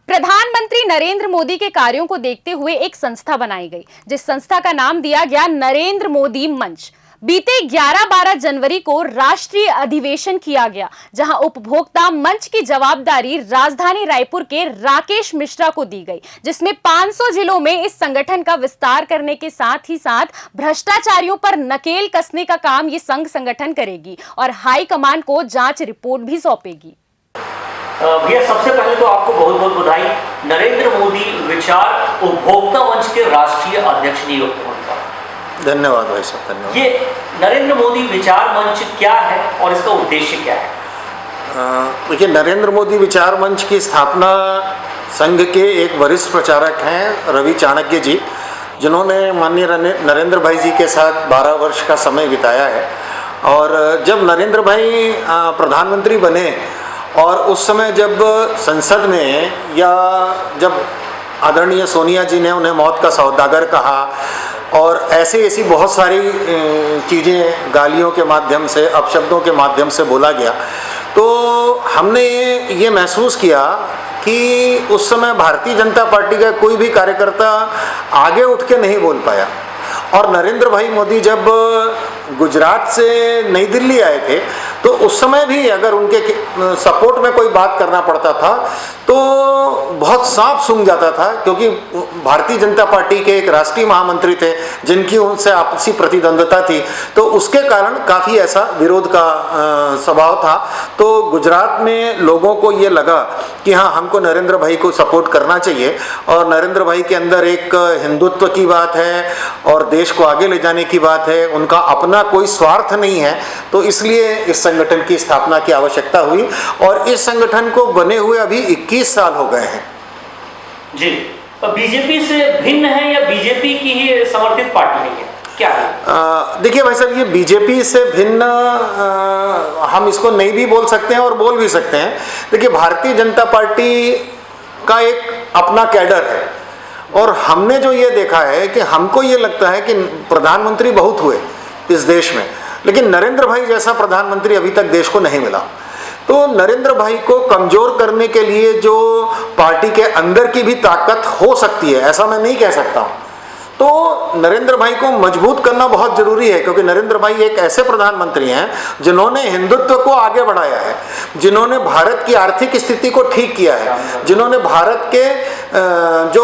प्रधानमंत्री नरेंद्र मोदी के कार्यों को देखते हुए एक संस्था बनाई गई, जिस संस्था का नाम दिया गया नरेंद्र मोदी मंच। बीते 11-12 जनवरी को राष्ट्रीय अधिवेशन किया गया, जहां उपभोक्ता मंच की जवाबदारी राजधानी रायपुर के राकेश मिश्रा को दी गई, जिसमें 500 जिलों में इस संगठन का विस्तार करने के साथ ही साथ भ्रष्टाचारियों पर नकेल कसने का काम ये संघ संगठन करेगी और हाईकमान को जांच रिपोर्ट भी सौंपेगी। भैया, सबसे पहले तो आपको बहुत बहुत बधाई। नरेंद्र मोदी विचार उपभोक्ता मंच के राष्ट्रीय अध्यक्ष नियुक्त होने का। धन्यवाद भाई साहब, धन्यवाद। ये नरेंद्र मोदी विचार मंच क्या है और इसका उद्देश्य क्या है? देखिए, नरेंद्र मोदी विचार मंच की स्थापना संघ के एक वरिष्ठ प्रचारक हैं रवि चाणक्य जी, जिन्होंने माननीय नरेंद्र भाई जी के साथ 12 वर्ष का समय बिताया है। और जब नरेंद्र भाई प्रधानमंत्री बने और उस समय जब संसद में या जब आदरणीय सोनिया जी ने उन्हें मौत का सौदागर कहा और ऐसी बहुत सारी चीज़ें गालियों के माध्यम से, अपशब्दों के माध्यम से बोला गया, तो हमने ये महसूस किया कि उस समय भारतीय जनता पार्टी का कोई भी कार्यकर्ता आगे उठ के नहीं बोल पाया। और नरेंद्र भाई मोदी जब गुजरात से नई दिल्ली आए थे, तो उस समय भी अगर उनके सपोर्ट में कोई बात करना पड़ता था तो बहुत सांप सूंघ जाता था, क्योंकि भारतीय जनता पार्टी के एक राष्ट्रीय महामंत्री थे जिनकी उनसे आपसी प्रतिद्वंद्विता थी, तो उसके कारण काफ़ी ऐसा विरोध का स्वभाव था। तो गुजरात में लोगों को ये लगा कि हाँ, हमको नरेंद्र भाई को सपोर्ट करना चाहिए और नरेंद्र भाई के अंदर एक हिंदुत्व की बात है और देश को आगे ले जाने की बात है, उनका अपना कोई स्वार्थ नहीं है, तो इसलिए इस संगठन की स्थापना की आवश्यकता हुई। और इस संगठन को बने हुए अभी 21 साल हो गए हैं। जी, तो बीजेपी से भिन्न है या बीजेपी की ही समर्थित पार्टी नहीं है, क्या है? देखिए भाई साहब, ये बीजेपी से भिन्न हम इसको नहीं भी बोल सकते हैं और बोल भी सकते हैं। देखिए, भारतीय जनता पार्टी का एक अपना कैडर है और हमने जो ये देखा है कि हमको ये लगता है कि प्रधानमंत्री बहुत हुए इस देश में, लेकिन नरेंद्र भाई जैसा प्रधानमंत्री अभी तक देश को नहीं मिला। तो नरेंद्र भाई को कमज़ोर करने के लिए जो पार्टी के अंदर की भी ताकत हो सकती है, ऐसा मैं नहीं कह सकता हूँ, तो नरेंद्र भाई को मजबूत करना बहुत ज़रूरी है, क्योंकि नरेंद्र भाई एक ऐसे प्रधानमंत्री हैं जिन्होंने हिंदुत्व को आगे बढ़ाया है, जिन्होंने भारत की आर्थिक स्थिति को ठीक किया है, जिन्होंने भारत के जो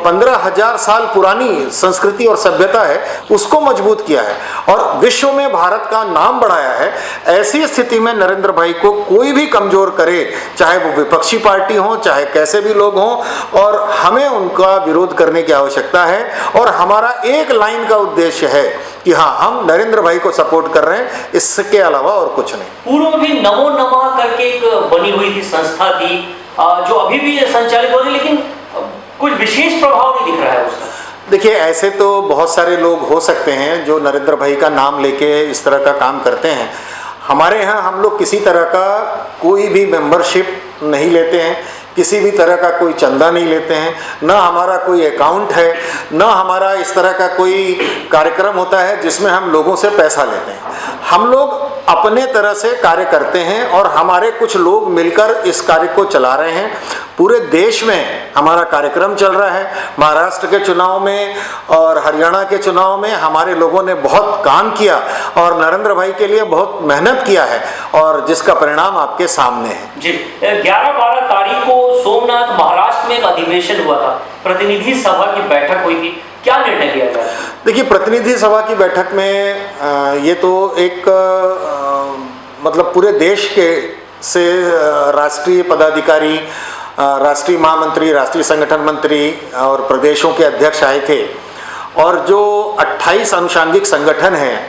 15,000 साल पुरानी संस्कृति और सभ्यता है उसको मजबूत किया है और विश्व में भारत का नाम बढ़ाया है। ऐसी स्थिति में नरेंद्र भाई को कोई भी कमज़ोर करे, चाहे वो विपक्षी पार्टी हो, चाहे कैसे भी लोग हों, और हमें उनका विरोध करने की आवश्यकता है। और हमारा एक लाइन का उद्देश्य है कि हाँ, हम नरेंद्र भाई को सपोर्ट कर रहे हैं, इसके अलावा और कुछ नहीं। पूर्व भी नमो नमः करके एक बनी हुई थी संस्था थी, जो अभी भी संचालित हो रही, लेकिन कुछ विशेष प्रभाव नहीं दिख रहा है उसका। देखिए, ऐसे तो बहुत सारे लोग हो सकते हैं जो नरेंद्र भाई का नाम लेके इस तरह का काम करते हैं। हमारे यहाँ हम लोग किसी तरह का कोई भी मेंबरशिप नहीं लेते हैं, किसी भी तरह का कोई चंदा नहीं लेते हैं, ना हमारा कोई अकाउंट है, ना हमारा इस तरह का कोई कार्यक्रम होता है जिसमें हम लोगों से पैसा लेते हैं। हम लोग अपने तरह से कार्य करते हैं और हमारे कुछ लोग मिलकर इस कार्य को चला रहे हैं। पूरे देश में हमारा कार्यक्रम चल रहा है। महाराष्ट्र के चुनाव में और हरियाणा के चुनाव में हमारे लोगों ने बहुत काम किया और नरेंद्र भाई के लिए बहुत मेहनत किया है, और जिसका परिणाम आपके सामने है। जी, 11-12 तारीख को सोमनाथ महाराष्ट्र में एक अधिवेशन हुआ था, प्रतिनिधि सभा की बैठक हुई थी, क्या निर्णय लिया गया? देखिए, प्रतिनिधि सभा की बैठक में ये तो एक मतलब पूरे देश के से राष्ट्रीय पदाधिकारी, राष्ट्रीय महामंत्री, राष्ट्रीय संगठन मंत्री और प्रदेशों के अध्यक्ष आए थे, और जो 28 अनुषंगिक संगठन हैं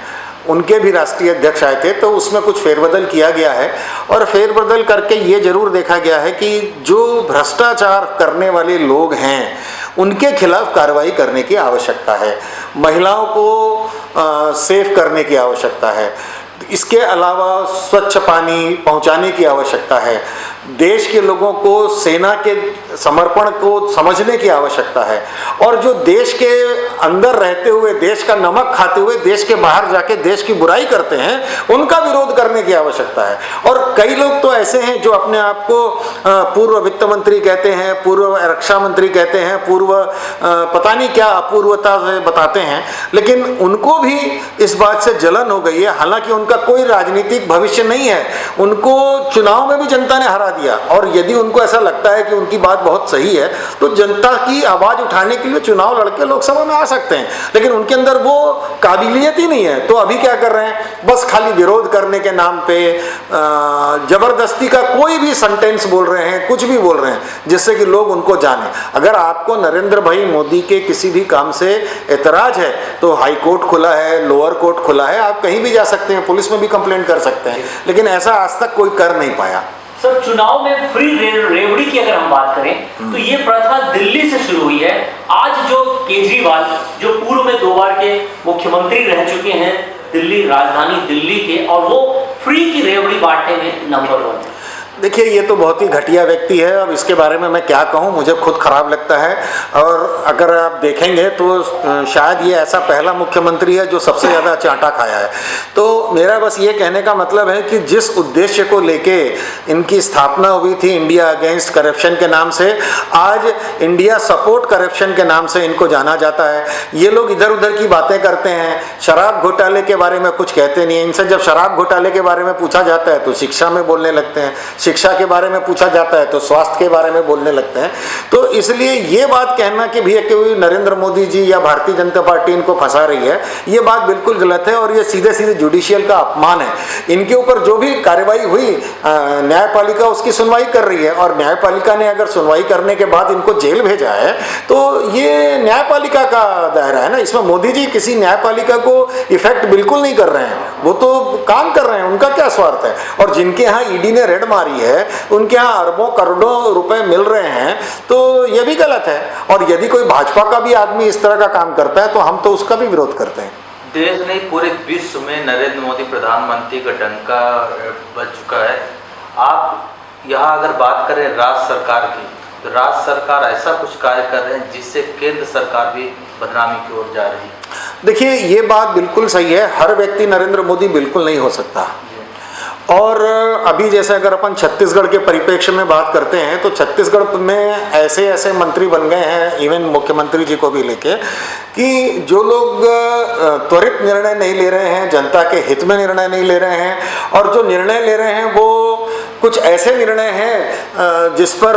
उनके भी राष्ट्रीय अध्यक्ष आए थे। तो उसमें कुछ फेरबदल किया गया है, और फेरबदल करके ये जरूर देखा गया है कि जो भ्रष्टाचार करने वाले लोग हैं उनके खिलाफ कार्रवाई करने की आवश्यकता है, महिलाओं को सेफ करने की आवश्यकता है, इसके अलावा स्वच्छ पानी पहुंचाने की आवश्यकता है, देश के लोगों को सेना के समर्पण को समझने की आवश्यकता है, और जो देश के अंदर रहते हुए, देश का नमक खाते हुए देश के बाहर जाके देश की बुराई करते हैं, उनका विरोध करने की आवश्यकता है। और कई लोग तो ऐसे हैं जो अपने आप को पूर्व वित्त मंत्री कहते हैं, पूर्व रक्षा मंत्री कहते हैं, पूर्व पता नहीं क्या अपूर्वता से बताते हैं, लेकिन उनको भी इस बात से जलन हो गई है। हालांकि उनका कोई राजनीतिक भविष्य नहीं है, उनको चुनाव में भी जनता ने हरा दिया, और यदि उनको ऐसा लगता है कि उनकी बात बहुत सही है तो जनता की आवाज उठाने के लिए चुनाव लड़के लोकसभा में आ सकते हैं, लेकिन उनके अंदर वो काबिलियत ही नहीं है। तो अभी क्या कर रहे हैं, बस खाली विरोध करने के नाम पे जबरदस्ती का कोई भी सेंटेंस बोल रहे हैं, कुछ भी बोल रहे हैं जिससे कि लोग उनको जाने। अगर आपको नरेंद्र भाई मोदी के किसी भी काम से एतराज है तो हाई कोर्ट खुला है, लोअर कोर्ट खुला है, आप कहीं भी जा सकते हैं, पुलिस में भी कंप्लेंट कर सकते हैं, लेकिन ऐसा आज तक कोई कर नहीं पाया। सर, चुनाव में फ्री रेवड़ी की अगर हम बात करें तो ये प्रथा दिल्ली से शुरू हुई है। आज जो केजरीवाल, जो पूर्व में 2 बार के मुख्यमंत्री रह चुके हैं दिल्ली, राजधानी दिल्ली के, और वो फ्री की रेवड़ी बांटने में नंबर 1 है। देखिए, ये तो बहुत ही घटिया व्यक्ति है। अब इसके बारे में मैं क्या कहूँ, मुझे खुद खराब लगता है। और अगर आप देखेंगे तो शायद ये ऐसा पहला मुख्यमंत्री है जो सबसे ज़्यादा चांटा खाया है। तो मेरा बस ये कहने का मतलब है कि जिस उद्देश्य को लेके इनकी स्थापना हुई थी, इंडिया अगेंस्ट करप्शन के नाम से, आज इंडिया सपोर्ट करप्शन के नाम से इनको जाना जाता है। ये लोग इधर उधर की बातें करते हैं, शराब घोटाले के बारे में कुछ कहते नहीं हैं। इनसे जब शराब घोटाले के बारे में पूछा जाता है तो शिक्षा में बोलने लगते हैं, शिक्षा के बारे में पूछा जाता है तो स्वास्थ्य के बारे में बोलने लगते हैं। तो इसलिए ये बात कहना कि भैया कि नरेंद्र मोदी जी या भारतीय जनता पार्टी इनको फंसा रही है, ये बात बिल्कुल गलत है, और ये सीधे सीधे जुडिशियल का अपमान है। इनके ऊपर जो भी कार्रवाई हुई, न्यायपालिका उसकी सुनवाई कर रही है, और न्यायपालिका ने अगर सुनवाई करने के बाद इनको जेल भेजा है तो ये न्यायपालिका का दायरा है ना। इसमें मोदी जी किसी न्यायपालिका को इफेक्ट बिल्कुल नहीं कर रहे हैं, वो तो काम कर रहे हैं, उनका क्या स्वार्थ है। और जिनके यहाँ ईडी ने रेड मारी है, उनके यहाँ अरबों करोड़ों रुपए मिल रहे हैं, तो ये भी गलत है। और यदि कोई भाजपा का भी आदमी इस तरह का काम करता है तो हम तो उसका भी विरोध करते हैं। देश नहीं, पूरे विश्व में नरेंद्र मोदी प्रधानमंत्री का डंका बज चुका है। आप यहाँ अगर बात करें राज्य सरकार की, तो राज्य सरकार ऐसा कुछ कार्य कर रहे हैं जिससे केंद्र सरकार भी बदनामी की ओर जा रही है। देखिए, ये बात बिल्कुल सही है, हर व्यक्ति नरेंद्र मोदी बिल्कुल नहीं हो सकता। और अभी जैसे अगर अपन छत्तीसगढ़ के परिप्रेक्ष्य में बात करते हैं तो छत्तीसगढ़ में ऐसे ऐसे मंत्री बन गए हैं, इवन मुख्यमंत्री जी को भी लेके, कि जो लोग त्वरित निर्णय नहीं ले रहे हैं, जनता के हित में निर्णय नहीं ले रहे हैं, और जो निर्णय ले रहे हैं वो कुछ ऐसे निर्णय हैं जिस पर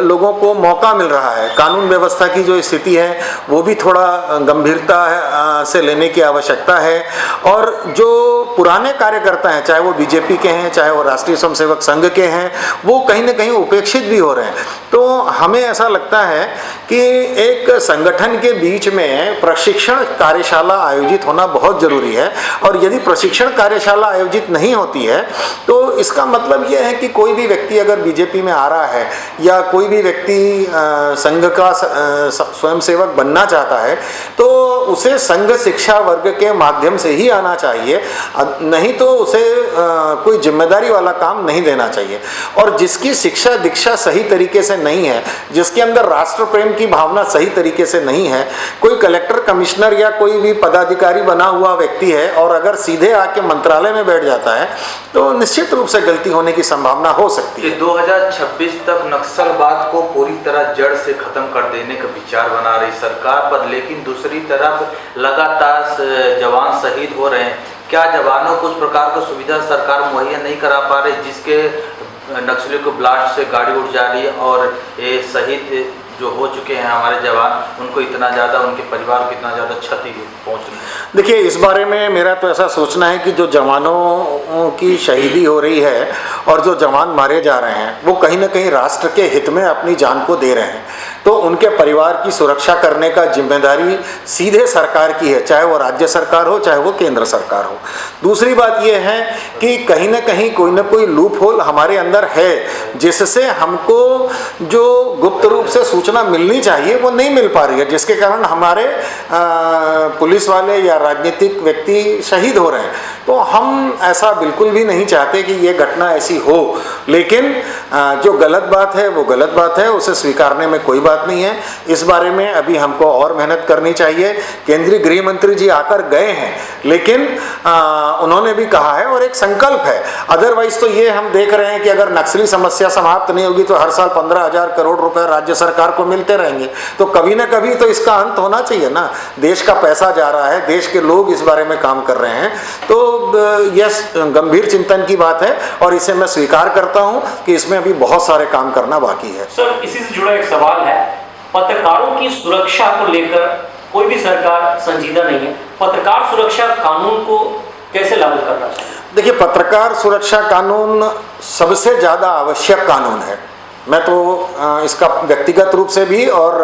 लोगों को मौका मिल रहा है। कानून व्यवस्था की जो स्थिति है वो भी थोड़ा गंभीरता से लेने की आवश्यकता है। और जो पुराने कार्यकर्ता हैं, चाहे वो बीजेपी के हैं, चाहे वो राष्ट्रीय स्वयंसेवक संघ के हैं, वो कहीं ना कहीं उपेक्षित भी हो रहे हैं। तो हमें ऐसा लगता है कि एक संगठन के बीच में प्रशिक्षण कार्यशाला आयोजित होना बहुत जरूरी है। और यदि प्रशिक्षण कार्यशाला आयोजित नहीं होती है तो इसका मतलब यह है कि कोई भी व्यक्ति अगर बीजेपी में आ रहा है या कोई भी व्यक्ति संघ का स्वयंसेवक बनना चाहता है तो उसे संघ शिक्षा वर्ग के माध्यम से ही आना चाहिए, नहीं तो उसे कोई जिम्मेदारी वाला काम नहीं देना चाहिए। और जिसकी शिक्षा दीक्षा सही तरीके से नहीं है, जिसके अंदर राष्ट्र प्रेम की भावना सही तरीके से नहीं है, कोई कलेक्टर कमिश्नर या कोई भी पदाधिकारी बना हुआ व्यक्ति है और अगर सीधे आके मंत्रालय में बैठ जाता है तो निश्चित रूप से गलती होने की संभावना हो सकती है। 2026 तक नक्सलवाद को पूरी तरह जड़ से खत्म कर देने का विचार बना रही सरकार पर, लेकिन दूसरी तरफ लगातार जवान शहीद हो रहे हैं। क्या जवानों को उस प्रकार की सुविधा सरकार मुहैया नहीं करा पा रही जिसके नक्सलियों को ब्लास्ट से गाड़ी उड़ जा रही है, और ये शहीद जो हो चुके हैं हमारे जवान, उनको इतना ज़्यादा, उनके परिवार को इतना ज़्यादा क्षति पहुँच रही है? देखिए, इस बारे में मेरा तो ऐसा सोचना है कि जो जवानों की शहीदी हो रही है और जो जवान मारे जा रहे हैं वो कहीं ना कहीं राष्ट्र के हित में अपनी जान को दे रहे हैं। तो उनके परिवार की सुरक्षा करने का जिम्मेदारी सीधे सरकार की है, चाहे वो राज्य सरकार हो चाहे वो केंद्र सरकार हो। दूसरी बात ये है कि कहीं ना कहीं कोई ना कोई लूप होल हमारे अंदर है, जिससे हमको जो गुप्त रूप से सूचना मिलनी चाहिए वो नहीं मिल पा रही है, जिसके कारण हमारे पुलिस वाले या राजनीतिक व्यक्ति शहीद हो रहे हैं। तो हम ऐसा बिल्कुल भी नहीं चाहते कि ये घटना ऐसी हो, लेकिन जो गलत बात है वो गलत बात है, उसे स्वीकारने में कोई बात नहीं है। इस बारे में अभी हमको और मेहनत करनी चाहिए। केंद्रीय गृह मंत्री जी आकर गए हैं, लेकिन उन्होंने भी कहा है और एक संकल्प है। अदरवाइज तो ये हम देख रहे हैं कि अगर नक्सली समस्या समाप्त नहीं होगी तो हर साल 15,000 करोड़ रुपए राज्य सरकार को मिलते रहेंगे। तो कभी ना कभी तो इसका अंत होना चाहिए ना। देश का पैसा जा रहा है, देश के लोग इस बारे में काम कर रहे हैं, तो यह गंभीर चिंतन की बात है और इसे मैं स्वीकार करता हूं कि इसमें अभी बहुत सारे काम करना बाकी है। सर, इसी से जुड़ा एक सवाल है, पत्रकारों की सुरक्षा को लेकर कोई भी सरकार संजीदा नहीं है। पत्रकार सुरक्षा कानून को कैसे लागू करना चाहिए? देखिए, पत्रकार सुरक्षा कानून सबसे ज़्यादा आवश्यक कानून है। मैं तो इसका व्यक्तिगत रूप से भी और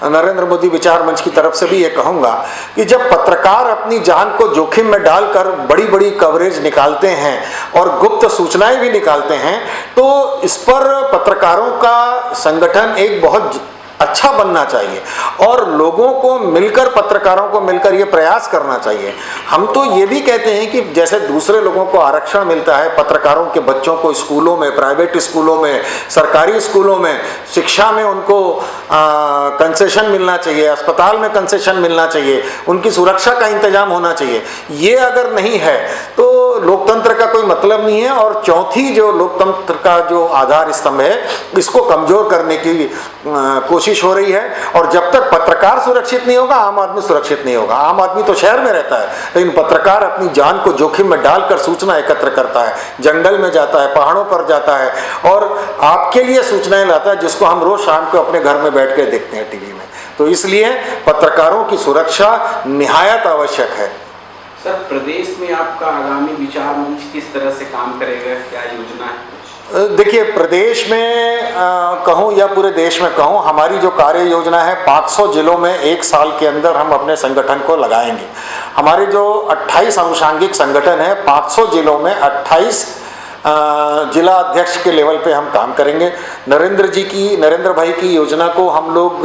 नरेंद्र मोदी विचार मंच की तरफ से भी ये कहूँगा कि जब पत्रकार अपनी जान को जोखिम में डालकर बड़ी बड़ी कवरेज निकालते हैं और गुप्त सूचनाएं भी निकालते हैं, तो इस पर पत्रकारों का संगठन एक बहुत अच्छा बनना चाहिए और लोगों को मिलकर, पत्रकारों को मिलकर ये प्रयास करना चाहिए। हम तो ये भी कहते हैं कि जैसे दूसरे लोगों को आरक्षण मिलता है, पत्रकारों के बच्चों को स्कूलों में, प्राइवेट स्कूलों में, सरकारी स्कूलों में शिक्षा में उनको कंसेशन मिलना चाहिए, अस्पताल में कंसेशन मिलना चाहिए, उनकी सुरक्षा का इंतजाम होना चाहिए। ये अगर नहीं है तो लोकतंत्र का कोई मतलब नहीं है। और चौथी जो लोकतंत्र का जो आधार स्तंभ है, इसको कमजोर करने की कोशिश हो रही है। और जब तक पत्रकार सुरक्षित नहीं होगा, आम आदमी सुरक्षित नहीं होगा। आम आदमी तो शहर में रहता है, लेकिन पत्रकार अपनी जान को जोखिम में डालकर सूचना एकत्र करता है, जंगल में जाता है, पहाड़ों पर जाता है और आपके लिए सूचनाएं लाता है, जिसको हम रोज शाम को अपने घर में बैठ के देखते हैं टीवी में। तो इसलिए पत्रकारों की सुरक्षा निहायत आवश्यक है। सर, प्रदेश में आपका आगामी विचार मंच किस तरह से काम करेगा, क्या योजना है? देखिए, प्रदेश में कहूँ या पूरे देश में कहूँ, हमारी जो कार्य योजना है 500 जिलों में एक साल के अंदर हम अपने संगठन को लगाएंगे। हमारे जो 28 अनुषांगिक संगठन है, 500 जिलों में 28 जिला अध्यक्ष के लेवल पे हम काम करेंगे। नरेंद्र भाई की योजना को हम लोग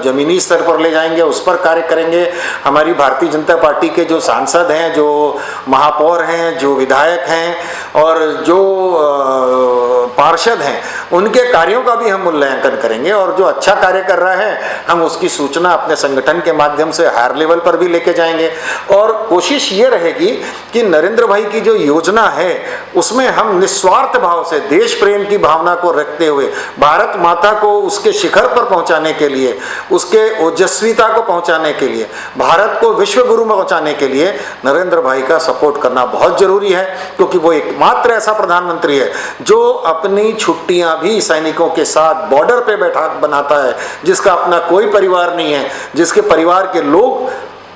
जमीनी स्तर पर ले जाएंगे, उस पर कार्य करेंगे। हमारी भारतीय जनता पार्टी के जो सांसद हैं, जो महापौर हैं, जो विधायक हैं और जो पार्षद हैं, उनके कार्यों का भी हम मूल्यांकन करेंगे और जो अच्छा कार्य कर रहा है हम उसकी सूचना अपने संगठन के माध्यम से हायर लेवल पर भी लेके जाएंगे। और कोशिश ये रहेगी कि नरेंद्र भाई की जो योजना है उसमें हम निस्वार्थ भाव से देश प्रेम की भावना को रखते हुए भारत माता को उसके शिखर पर पहुंचाने के लिए, उसके ओजस्विता को पहुंचाने के लिए, भारत को विश्व गुरु में पहुंचाने के लिए नरेंद्र भाई का सपोर्ट करना बहुत जरूरी है। क्योंकि वो एकमात्र ऐसा प्रधानमंत्री है जो अपनी छुट्टियां भी सैनिकों के साथ बॉर्डर पे बैठा बनाता है, जिसका अपना कोई परिवार नहीं है, जिसके परिवार के लोग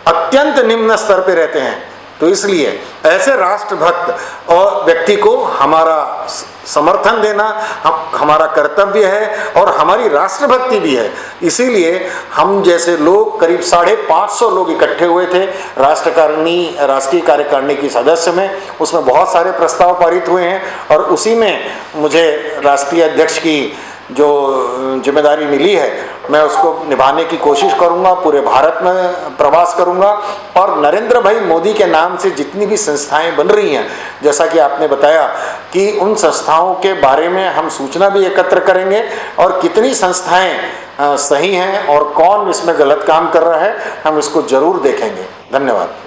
अत्यंत निम्न स्तर पे रहते हैं। तो इसलिए ऐसे राष्ट्रभक्त और व्यक्ति को हमारा समर्थन देना हमारा कर्तव्य है और हमारी राष्ट्रभक्ति भी है। इसीलिए हम जैसे लोग करीब 550 लोग इकट्ठे हुए थे राष्ट्रीय कार्यकारिणी की सदस्य में, उसमें बहुत सारे प्रस्ताव पारित हुए हैं और उसी में मुझे राष्ट्रीय अध्यक्ष की जो जिम्मेदारी मिली है मैं उसको निभाने की कोशिश करूंगा। पूरे भारत में प्रवास करूंगा और नरेंद्र भाई मोदी के नाम से जितनी भी संस्थाएं बन रही हैं, जैसा कि आपने बताया कि उन संस्थाओं के बारे में हम सूचना भी एकत्र करेंगे और कितनी संस्थाएं सही हैं और कौन इसमें गलत काम कर रहा है, हम इसको जरूर देखेंगे। धन्यवाद।